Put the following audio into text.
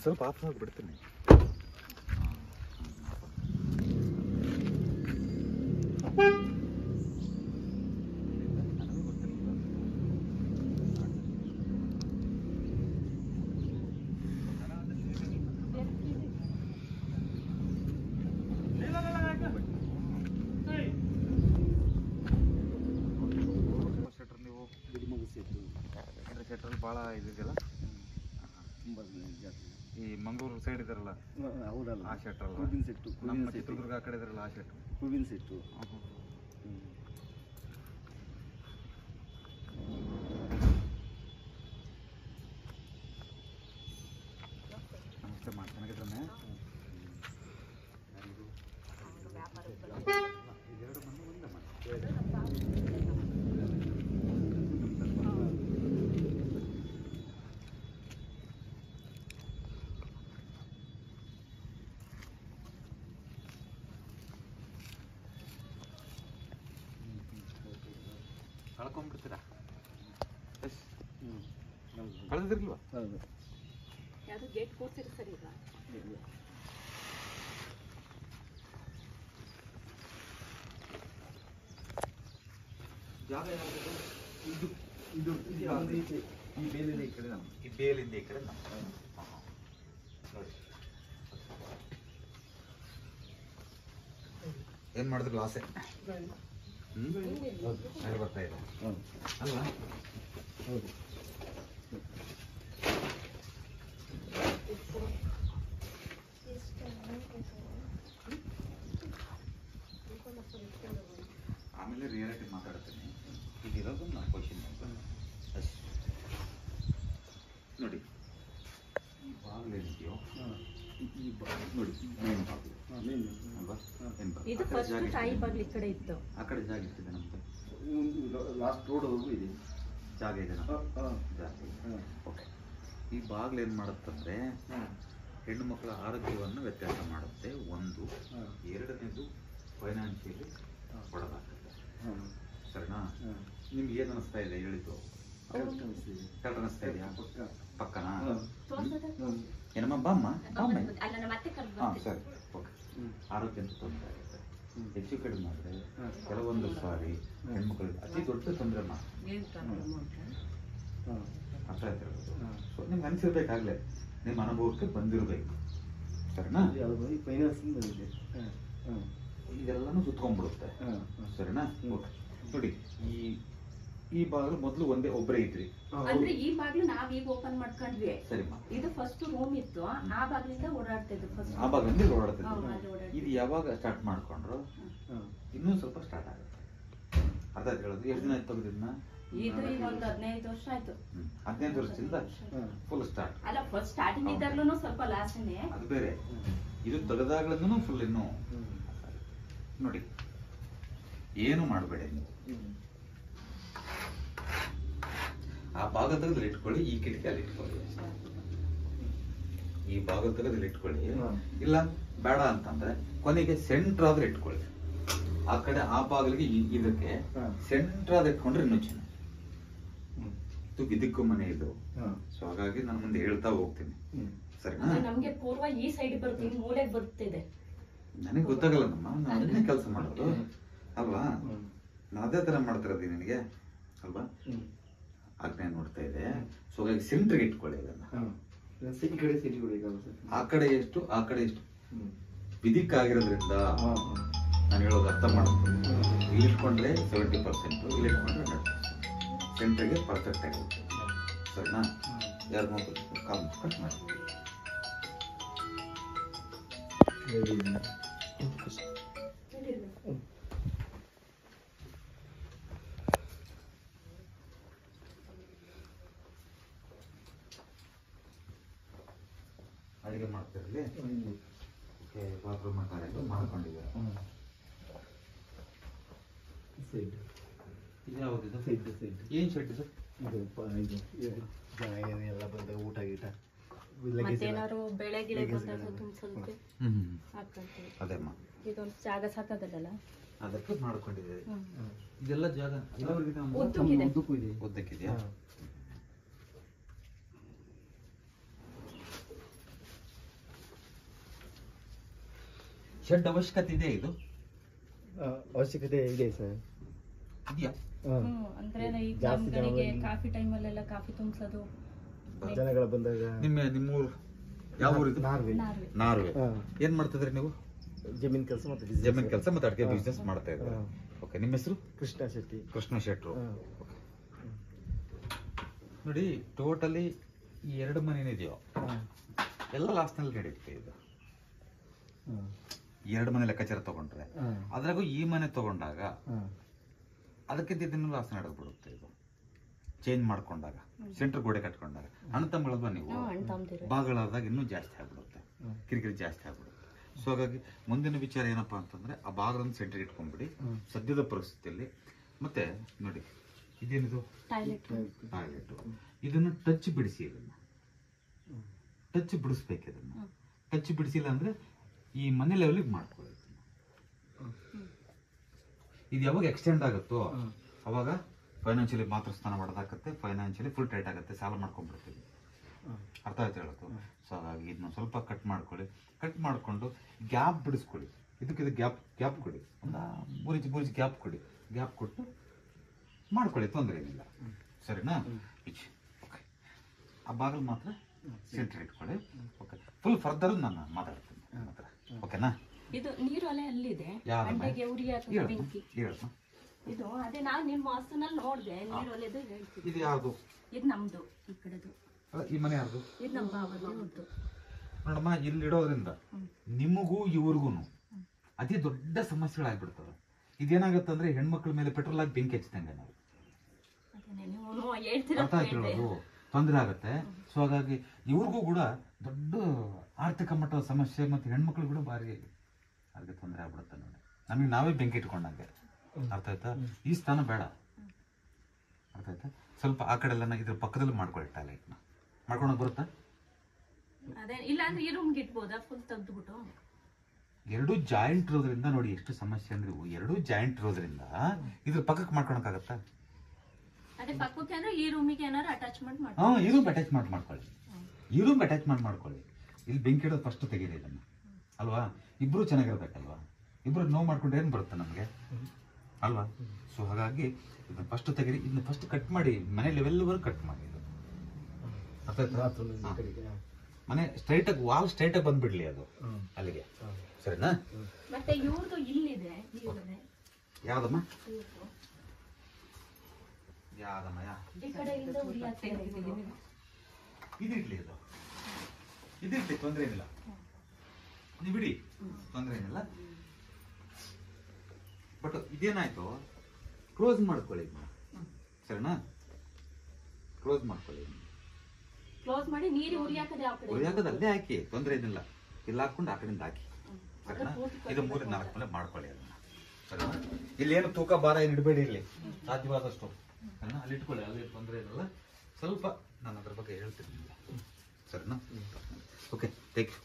ಸ್ವಲ್ಪ ಆಫ್ ಮಾಡಿ ಬಿಡ್ತೀನಿ. ಶೆಟ್ರಲ್ಲಿ ಭಾಳ ಇದಿದೆಯಲ್ಲ, ಈ ಮಂಗಳೂರು ಸೈಡ್ ಇದಾರಲ್ಲ, ಹೌದಲ್ಲ, ಆ ಶೆಟ್ರಲ್ಲ. ಹೂವಿನ ಸೆಟ್ಟು, ನಮ್ಮ ಚಿತ್ರದುರ್ಗ ಆ ಕಡೆ ಇದಾರಲ್ಲ, ಆ ಶೆಟ್ರು. ಹೂವಿನ ಸೆಟ್ಟು. ನಮಸ್ತೆ ಮಾಡಿ ಚೆನ್ನಾಗಿದ್ದಾನೆ. ಇದೆರಡು ಮಣ್ಣು ಒಂದೇ ಮಾಡಿ ಕಳ್ಕೊಂಡ್ಬಿಡ್ತೀರಾ? ಕಳೆದಿರ್ಲಿಲ್ವಾ? ಹೌದು. ಯಾವುದು ಗೇಟ್ ಕೂರ್ಸಿರಿ ಸರ್ ಈಗ? ಜಾಗ ಯಾವುದು? ಇದು ಇದು ಈ ಬೇಲಿಂದ ಈ ಕಡೆ ನಮ್ಮ, ಈ ಬೇಲಿಂದ ಈ ಕಡೆ ನಮ್ಮ. ನೋಡಿ ಏನು ಮಾಡಿದ್ರು ಲಾಸೆ. ಅಲ್ಲಿ ಬರ್ತಾ ಇದೆ ಅಲ್ವಾ? ಹೌದು. ಆಮೇಲೆ ರಿಯಾಲಿಟಿ ಮಾತಾಡ್ತೀನಿ. ಇದಿರೋದು ನಮ್ಮ ಕ್ವಶನ್ ಅಷ್ಟು. ನೋಡಿ ಈ ಬಾಗಿಲು ಏನಿದೆಯೋ, ಈ ಬಾಗಿಲು ನೋಡಿ ಮೇನ್ ಬಾಗಿಲು ಅಲ್ವಾ? ಏನು ಇದು ಫಸ್ಟ್ ತಾಯಿ ಬಾಗಿಲು ಈ ಕಡೆ ಇತ್ತು. ಆ ಕಡೆ ಜಾಗ ಇರ್ತಿದೆ ನಮ್ದು. ಲಾಸ್ಟ್ ರೋಡ್ವರೆಗೂ ಇದೆ ಜಾಗ ಇದೆ ಜಾಸ್ತಿ. ಓಕೆ, ಈ ಬಾಗಿಲು ಏನು ಮಾಡುತ್ತಂದ್ರೆ ಹೆಣ್ಣು ಮಕ್ಕಳ ಆರೋಗ್ಯವನ್ನು ವ್ಯತ್ಯಾಸ ಮಾಡುತ್ತೆ ಒಂದು. ಎರಡನೇದು ಫೈನಾನ್ಷಿಯಲಿ ಕೊಡಲಾಗ್ತದೆ. ಸರಿನಾ? ನಿಮ್ಗೆ ಏನು ಅನಿಸ್ತಾ ಇದೆ ಹೇಳಿದ್ದು? ಕರೆಕ್ಟ್ ಅನಿಸ್ತಾ ಇದೆಯಾ? ಪಕ್ಕನಾ? ಏನಮ್ಮ ಬಾಮ್ಮ ಬಾಮ್ಮ. ಹಾಂ ಸರಿ, ಓಕೆ. ಆರೋಗ್ಯ ಅಂತ ತೊಂದರೆ ಆಗುತ್ತೆ. ಹೆಚ್ಚು ಕಡಿಮೆ ಆದರೆ ಕೆಲವೊಂದು ಸಾರಿ ಹೆಣ್ಮಕ್ಳಿಗೆ ಅತಿ ದೊಡ್ಡ ತೊಂದರೆ ಅರ್ಥ ಆಯ್ತಿರೋದು. ಸೊ ನಿಮ್ಗೆ ಅನಿಸಿರ್ಬೇಕಾಗಲೇ, ನಿಮ್ಮ ಅನುಭವಕ್ಕೆ ಬಂದಿರಬೇಕು. ಸರಿನಾ? ಇದೆಲ್ಲನೂ ಸುತ್ಕೊಂಡ್ಬಿಡುತ್ತೆ. ಸರಿನಾ? ಓಕೆ. ನೋಡಿ ಈ ಬಾಗಿಲು ಮೊದಲು ಒಬ್ಬರೇ ಇದ್ರಿ ಅಂದ್ರೆ ಈ ಬಾಗಿಲು ನಾವ್ ಈಗ ಓಪನ್ ಮಾಡ್ಕೊಂಡ್ವಿ. ಸರಿಮಾ, ಇದು ಫಸ್ಟ್ ರೂಮ್ ಇತ್ತು, ಆ ಬಾಗಿಲಿಂದ ಓಡಾಡ್ತಿದ್ದು. ಫಸ್ಟ್ ಆ ಬಾಗಿಲಿಂದ ಓಡಾಡ್ತಿದ್ವಿ. ಇದು ಯಾವಾಗ ಸ್ಟಾರ್ಟ್ ಮಾಡ್ಕೊಂಡ್ರು? ಇನ್ನೂ ಸ್ವಲ್ಪ ಸ್ಟಾರ್ಟ್ ಆಗುತ್ತೆ. ಅರ್ಥ ಹೇಳೋದು. ಎಷ್ಟು ದಿನ ಆಯ್ತು ತೆಗೆದಿದ್ನ? ಇದು ಈಗ ಒಂದು 15 ವರ್ಷ ಆಯ್ತು. 15 ವರ್ಷದಿಂದ ಫುಲ್ ಸ್ಟಾರ್ಟ್ ಅಲ್ಲ, ಫಸ್ಟ್ ಸ್ಟಾರ್ಟಿಂಗ್ ಇದ್ದಾಗ್ಲೂ ಸ್ವಲ್ಪ ಲಾಸ್ನೇ. ಅದು ಬೇರೆ. ಇದು ತೆಗೆದಾಗ್ಲೂ ಫುಲ್ ಇನ್ನು. ನೋಡಿ ಏನು ಮಾಡಬೇಡಿ ನೀವು. ಆ ಭಾಗ ತೆಗೆದ್ರೆ ಇಟ್ಕೊಳ್ಳಿ, ಈ ಕಿಟಕಿ ಅಲ್ಲಿ ಇಟ್ಕೊಳ್ಳಿ. ಈ ಭಾಗ ತೆಗೆದ್ರೆ ಇಟ್ಕೊಳ್ಳಿ. ಇಲ್ಲ ಬೇಡ ಅಂತಂದ್ರೆ ಕೊನೆಗೆ ಸೆಂಟ್ರ್ ಆದ್ರೆ ಇಟ್ಕೊಳ್ಳಿ. ಆ ಕಡೆ ಆ ಬಾಗಿಲಿಗೆ ಇದಕ್ಕೆ ಸೆಂಟ್ರ್ ಆದ್ರೆ ಇಟ್ಕೊಂಡ್ರೆ ಇನ್ನೂ ಚೆನ್ನಾಗಿ. ಇದಕ್ಕೂ ಮನೆ ಇದು. ಸೊ ಹಾಗಾಗಿ ನಾನು ಮುಂದೆ ಹೇಳ್ತಾ ಹೋಗ್ತೀನಿ. ಸರಿನಾ? ನಮ್ಗೆ ಪೂರ್ವ ಈ ಸೈಡ್ ಬರುತ್ತೆ, ಮೂಲೆಗೆ ಬರ್ತಿದೆ. ನನಗೆ ಗೊತ್ತಾಗಲ್ಲ ನಮ್ಮ, ನಾನು ಅದನ್ನೇ ಕೆಲಸ ಮಾಡೋದು ಅಲ್ವಾ? ನಾನು ಅದೇ ತರ ಮಾಡ್ತಿರೋದು ನಿನಗೆ ಅಲ್ವಾ? ಆಜ್ಞೆ ನೋಡ್ತಾ ಇದೆ. ಸೊ ಹಾಗಾಗಿ ಸೆಂಟ್ರಿಗೆ ಇಟ್ಕೊಳ್ಳಿ ಇದನ್ನ. ಆ ಕಡೆ ಎಷ್ಟು ಆ ಕಡೆ ಎಷ್ಟು ವಿಧಿಕ್ಕಾಗಿರೋದ್ರಿಂದ ನಾನು ಹೇಳೋದು ಅರ್ಥ ಮಾಡ್ಕೊಂಡು ಇಲ್ಲಿ ಇಟ್ಕೊಂಡ್ರೆ 70%, ಇಲ್ಲಿ ಇಟ್ಕೊಂಡ್ರೆ 100%. ಸೆಂಟ್ರಿಗೆ ಪರ್ಫೆಕ್ಟ್ ಆಗಿರುತ್ತೆ. ಸರಿನಾ? ಯಾರು ನೋಡ್ಬೋದು ಕಟ್ ಮಾಡಿ. ಅಡಿಗೆ ಮಾಡ್ತಿರಲಿ. ಬಾತ್ರೂಮ್ ಮಾಡ್ಕೊಂಡಿದ್ದಾರೆ. ಇದು ಯಾವುದಿದು? ಏನು ಶೆಡ್ ಇದು? ಎಲ್ಲ ಬಂದ ಊಟ ಗೀಟ ಮತ್ತೇನಾದ್ರು ಬೆಳೆ ಗಿಳೆ ಬಂದಾಗ ಸ್ವಲ್ಪ ಹಾಕೊಂತೀವಿ. ಅದೇಮ್ಮ, ಇದೊಂದು ಜಾಗ ಸಾಕಾಗಲ್ಲ, ಅದಕ್ಕೆ ಮಾಡ್ಕೊಂಡಿದೆ. ಇದೆಲ್ಲ ಜಾಗ ಉದ್ದಕ್ಕಿದೆಯಾ? ಶೆಡ್ ಅವಶ್ಯಕತೆ ಇದೆ ಇದು ಅವಶ್ಯಕತೆ ಇದೆ ಸರ್. ಇದೆಯಾ? ಅಂದ್ರೆ ಈಗ ಜಾಸ್ತಿ ನಮ್ ಕಡೆಗೆ ಜನ ಕಾಫಿ ಟೈಮಲ್ಲೆಲ್ಲ ಕಾಫಿ ತುಂಬಿಸೋದು ಜನಗಳು ಬಂದಾಗ. ನಿಮ್ಮೂರು ಯಾವ ಊರಿದು? ನಾರ್ವೆ. ನಾರ್ವೆ. ಹಾ. ಏನ್ ಮಾಡ್ತಿದ್ರಿ ನೀವು? ಜಮೀನ್ ಕೆಲಸ ಮತ್ತೆ ಜಮೀನ್ ಕೆಲಸ ಮತ್ತೆ ಅಡಿಕೆ ಬಿಸ್ನೆಸ್ ಮಾಡ್ತಾ ಇದ್ದಾರೆ. ಓಕೆ, ನಿಮ್ಮ ಹೆಸರು? ಕೃಷ್ಣ ಶೆಟ್ಟಿ. ಕೃಷ್ಣ ಶೆಟ್ರು. ನೋಡಿ, ಟೋಟಲಿ ಈ 2 ಮನೆ ಏನಿದೆಯೋ ಎಲ್ಲ ಲಾಸ್ಟ್ನಲ್ಲಿ ನಡೆಯುತ್ತೆ ಇದು. 2 ಮನೆ ಲೆಕ್ಕಾಚಾರ ತಗೊಂಡ್ರೆ, ಅದ್ರಾಗೂ ಈ ಮನೆ ತಗೊಂಡಾಗ ಅದಕ್ಕಿಂತ ಇದನ್ನು ಲಾಸ್ ನಡೆದ್ಬಿಡುತ್ತೆ ಇದು. ಚೇಂಜ್ ಮಾಡ್ಕೊಂಡಾಗ, ಸೆಂಟ್ರ್ ಗೋಡೆ ಕಟ್ಕೊಂಡಾಗ, ಅಣ್ಣ ತಮ್ಮಗಳಲ್ವಾ ನೀವು, ಭಾಗಗಳಾದಾಗ ಇನ್ನೂ ಜಾಸ್ತಿ ಆಗ್ಬಿಡುತ್ತೆ, ಕಿರಿಕಿರಿ ಜಾಸ್ತಿ ಆಗ್ಬಿಡುತ್ತೆ. ಸೊ ಹಾಗಾಗಿ ಮುಂದಿನ ವಿಚಾರ ಏನಪ್ಪಾ ಅಂತಂದ್ರೆ, ಆ ಭಾಗಗಳನ್ನು ಸೆಂಟ್ರಿಗೆ ಇಟ್ಕೊಂಡ್ಬಿಡಿ ಸದ್ಯದ ಪರಿಸ್ಥಿತಿಯಲ್ಲಿ. ಮತ್ತೆ ನೋಡಿ, ಇದೇನಿದು? ಟಾಯ್ಲೆಟ್. ಇದನ್ನು ಟಚ್ ಬಿಡಿಸಿ, ಇದನ್ನ ಟಚ್ ಬಿಡಿಸ್ಬೇಕು. ಇದನ್ನ ಟಚ್ ಬಿಡಿಸಿಲ್ಲ ಅಂದ್ರೆ ಈ ಮನೆ ಲೆವೆಲಿಗೆ ಮಾಡ್ಕೊಳ್ಳಿ. ಇದು ಯಾವಾಗ ಎಕ್ಸ್ಟೆಂಡ್ ಆಗುತ್ತೋ ಅವಾಗ ಫೈನಾನ್ಷಿಯಲಿ ಮಾತ್ರ ಸ್ನಾನ ಮಾಡೋದಾಗತ್ತೆ, ಫೈನಾನ್ಷಿಯಲಿ ಫುಲ್ ಟೈಟ್ ಆಗುತ್ತೆ, ಸಾಲ ಮಾಡ್ಕೊಂಡ್ಬಿಡ್ತೀವಿ. ಅರ್ಥ ಆಯ್ತು ಹೇಳೋದು? ಸೊ ಹಾಗಾಗಿ ಇದನ್ನ ಸ್ವಲ್ಪ ಕಟ್ ಮಾಡ್ಕೊಳ್ಳಿ. ಕಟ್ ಮಾಡಿಕೊಂಡು ಗ್ಯಾಪ್ ಬಿಡಿಸ್ಕೊಳ್ಳಿ. ಇದಕ್ಕೆ ಗ್ಯಾಪ್ ಕೊಡಿ, ಒಂದು 3 ಇಂಚ್ ಗ್ಯಾಪ್ ಕೊಡಿ. ಗ್ಯಾಪ್ ಕೊಟ್ಟು ಮಾಡ್ಕೊಳ್ಳಿ, ತೊಂದರೆ ಏನಿಲ್ಲ. ಸರಿನಾ? ಓಕೆ, ಆ ಬಾಗಿಲು ಮಾತ್ರ ಸೆಂಟ್ರ್ ಇಟ್ಕೊಳ್ಳಿ. ಓಕೆ, ಫುಲ್ ಫರ್ದರ್ ನಾನು ಮಾತಾಡ್ತೀನಿ ಮಾತ್ರ. ಓಕೆನಾ? ಇದು ನೀರು ಅಲೆ ಅಲ್ಲಿದೆ, ಅಂಟೆಗೆ ಉರಿ ಬೆಂಕಿ. ಇದು ಅದೇ ನಾನು ನಿಮ್ಮ ವಾಸ್ತುನಲ್ಲಿ ನೋಡಿದೆ, ನೀರು ಅಲೆದು ಹೇಳ್ತೀನಿ. ಇದು ಯಾವುದು? ಇದು ನಮ್ದು, ಈ ಕಡೆದು. ಈ ಮನೆ ಯಾರ್ದು? ಇದು ನಮ್ಮ ಬಾವದ್ದು. ನೋಡಮ್ಮ, ಇಲ್ಲಿಡೋದ್ರಿಂದ ನಿಮಗೂ ಇವ್ರಿಗೂ ಅತಿ ದೊಡ್ಡ ಸಮಸ್ಯೆಗಳಾಗ್ಬಿಡ್ತವೆ. ಇದೇನಾಗುತ್ತೆ ಅಂದ್ರೆ, ಹೆಣ್ಮಕ್ಳ ಮೇಲೆ ಪೆಟ್ರೋಲ್ ಆಗಿ ಬೆಂಕಿ ಹಚ್ಚಿದಂಗೆ ನಾವು. ಅರ್ಥ ಆಯ್ತು? ತೊಂದರೆ ಆಗುತ್ತೆ. ಸೊ ಹಾಗಾಗಿ ಇವ್ರಿಗೂ ಕೂಡ ದೊಡ್ಡ ಆರ್ಥಿಕ ಮಟ್ಟದ ಸಮಸ್ಯೆ, ಮತ್ತೆ ಹೆಣ್ಮಕ್ಳು ಕೂಡ ಭಾರಿ ಅದಕ್ಕೆ ತೊಂದರೆ ಆಗ್ಬಿಡುತ್ತೆ ನೋಡಿ. ನಮಗೆ ನಾವೇ ಬೆಂಕಿ ಇಟ್ಕೊಂಡಂಗೆ. ಅರ್ಥ ಆಯ್ತಾ? ಈ ಸ್ಥಾನ ಬೇಡ. ಅರ್ಥ ಆಯ್ತಾ? ಸ್ವಲ್ಪ ಆ ಕಡೆ ಎಲ್ಲ ಇದ್ರ ಪಕ್ಕದಲ್ಲಿ ಮಾಡ್ಕೊಳ್ಳಿ, ಟಾಯ್ಲೆಟ್ನ ಮಾಡ್ಕೊಳಕ್ ಬರುತ್ತಾ? ಅದೇ ಇಲ್ಲ ಅಂದ್ರೆ ಈ ರೂಮ್ಗೆ ಇಟ್ಬೋದಾ ಫುಲ್ ತೆಗೆದ್ಬಿಟ್ಟು? 2 ಜಾಯಿಂಟ್ ಇರೋದ್ರಿಂದ ನೋಡಿ ಎಷ್ಟು ಸಮಸ್ಯೆ ಅಂದ್ರೆ, 2 ಜಾಯಿಂಟ್ ಇರೋದ್ರಿಂದ ಇದ್ರ ಪಕ್ಕಕ್ಕೆ ಮಾಡ್ಕೊಳಕ್ಕಾಗತ್ತಾ? ಅದೇ ಪಕ್ಕಕ್ಕೆ ಅಂದ್ರೆ ಈ ರೂಮಿಗೆ ಏನಾದ್ರು ಅಟ್ಯಾಚ್ಮೆಂಟ್ ಮಾಡಿ. ಈ ರೂಮ್ ಅಟ್ಯಾಚ್ಮೆಂಟ್ ಮಾಡ್ಕೊಳ್ಳಿ. ಈ ರೂಮ್ ಅಟ್ಯಾಚ್ಮೆಂಟ್ ಮಾಡ್ಕೊಳ್ಳಿ. ಇಲ್ಲಿ ಬೆಂಕಿ ಇಡೋದು ಫಸ್ಟ್ ತೆಗೀರಿ ಇದನ್ನ, ಅಲ್ವಾ? ಇಬ್ರು ಚೆನ್ನಾಗಿರ್ಬೇಕಲ್ವಾ? ಇಬ್ರು ನೋವು ಮಾಡ್ಕೊಂಡು ಏನ್ ಬರುತ್ತೆ ನಮ್ಗೆ, ಅಲ್ವಾ? ಸೊ ಹಾಗಾಗಿ ಇದನ್ನ ಫಸ್ಟ್ ತೆಗೀರಿ. ಇದನ್ನ ಫಸ್ಟ್ ಕಟ್ ಮಾಡಿ, ಮನೆ ಲೆವೆಲ್ವರೆಗೂ ಕಟ್ ಮಾಡಿ. ಇದು ಮನೆ ಸ್ಟ್ರೈಟ್ ಆಗಿ, ವಾಲ್ ಸ್ಟ್ರೈಟ್ ಆಗಿ ಬಂದ್ಬಿಡ್ಲಿ ಅದು ಅಲ್ಲಿಗೆ. ಸರಿನಾ? ಮತ್ತೆ ಇವ್ರದ್ದು ಇಲ್ಲಿದೆ. ಯಾವ್ದಮ್ಮ? ಯಾವ್ದಮ್ಮ? ಈ ಕಡೆಯಿಂದ ಉರಿ ಆಗ್ತಾ ಇದೆ. ಇದಿರ್ಲಿ, ಇದಿರ್ಲಿ, ತೊಂದರೆ ಏನಿಲ್ಲ. ನೀವು ಬಿಡಿ, ತೊಂದರೆ ಏನಿಲ್ಲ. ಬಟ್ ಇದೇನಾಯ್ತು, ಕ್ಲೋಸ್ ಮಾಡ್ಕೊಳ್ಳಿ. ಸರಿನಾ? ಕ್ಲೋಸ್ ಮಾಡ್ಕೊಳ್ಳಿ. ಕ್ಲೋಸ್ ಮಾಡಿ ನೀರು ಉರಿ ಹಾಕದೆ ಅಲ್ಲೇ ಹಾಕಿ, ತೊಂದರೆ ಏನಿಲ್ಲ. ಇಲ್ಲಿ ಹಾಕೊಂಡು ಆ ಕಡೆಯಿಂದ ಹಾಕಿ. ಸರಿನಾ? ಇದು 3-4 ಮನೆ ಮಾಡ್ಕೊಳ್ಳಿ ಅದನ್ನ. ಸರಿನಾ? ಇಲ್ಲೇನು ತೂಕ ಭಾರ ಏನು ಇಡಬೇಡಿ. ಇಲ್ಲಿ ಸಾಧ್ಯವಾದಷ್ಟು ಅಲ್ಲಿ ಇಟ್ಕೊಳ್ಳಿ, ಅಲ್ಲಿ ತೊಂದರೆ ಇರಲ್ಲ. ಸ್ವಲ್ಪ ನಾನು ಅದ್ರ ಬಗ್ಗೆ ಹೇಳ್ತೀನಿ. ಸರಿನಾ? Okay, thank you.